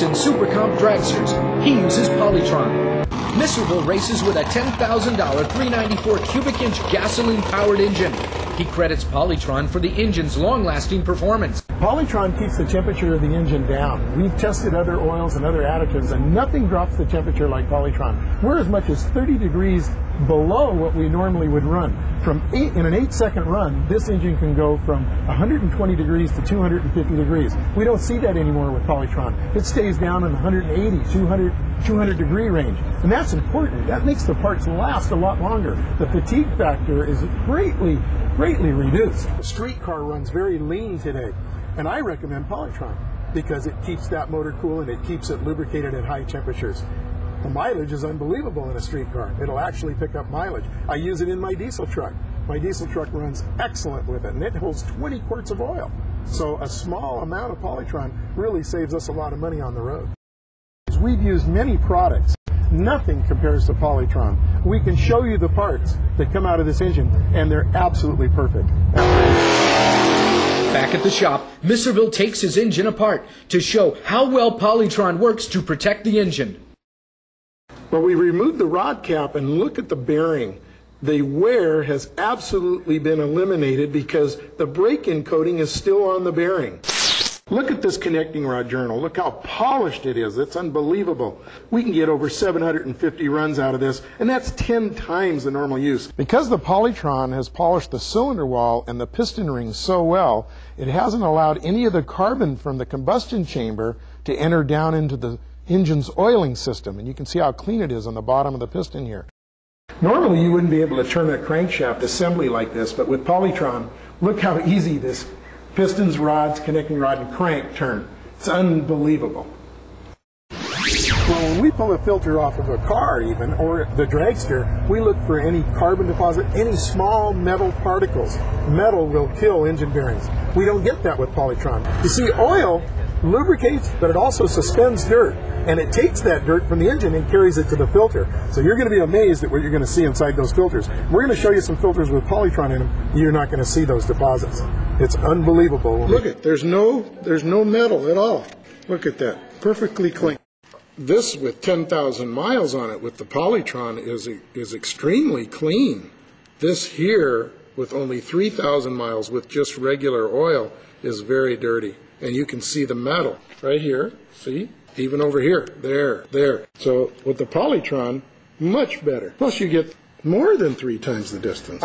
and super comp dragsters, he uses polytron. Mr. races with a $10,000 394 cubic inch gasoline-powered engine. He credits polytron for the engine's long-lasting performance. Polytron keeps the temperature of the engine down. We've tested other oils and other additives, and nothing drops the temperature like polytron. We're as much as 30 degrees below what we normally would run. In an 8-second run, this engine can go from 120 degrees to 250 degrees. We don't see that anymore with polytron. It stays down in the 180, 200 degree range. And that's important. That makes the parts last a lot longer. The fatigue factor is greatly reduced. The street car runs very lean today, and I recommend polytron because it keeps that motor cool and it keeps it lubricated at high temperatures. The mileage is unbelievable in a street car. It'll actually pick up mileage. I use it in my diesel truck. My diesel truck runs excellent with it, and it holds 20 quarts of oil. So a small amount of polytron really saves us a lot of money on the road. We've used many products. Nothing compares to polytron. We can show you the parts that come out of this engine, and they're absolutely perfect. Back at the shop, Mr. takes his engine apart to show how well polytron works to protect the engine. Well, we removed the rod cap and look at the bearing. The wear has absolutely been eliminated because the break-in coating is still on the bearing. Look at this connecting rod journal. Look how polished it is. It's unbelievable. We can get over 750 runs out of this, and that's 10 times the normal use. Because the polytron has polished the cylinder wall and the piston rings so well, it hasn't allowed any of the carbon from the combustion chamber to enter down into the engine's oiling system, and you can see how clean it is on the bottom of the piston here. Normally you wouldn't be able to turn a crankshaft assembly like this, but with polytron, look how easy this pistons, rods, connecting rod, and crank turn. It's unbelievable. Well, when we pull a filter off of a car even, or the dragster, we look for any carbon deposit, any small metal particles. Metal will kill engine bearings. We don't get that with polytron. You see, oil lubricates, but it also suspends dirt, and it takes that dirt from the engine and carries it to the filter. So you're going to be amazed at what you're going to see inside those filters. We're going to show you some filters with polytron in them. You're not going to see those deposits. It's unbelievable. Look at, there's no metal at all. Look at that, perfectly clean. This with 10,000 miles on it with the polytron is extremely clean. This here with only 3,000 miles with just regular oil is very dirty. And you can see the metal right here, see? Even over here, there. So with the polytron, much better. Plus you get more than 3 times the distance.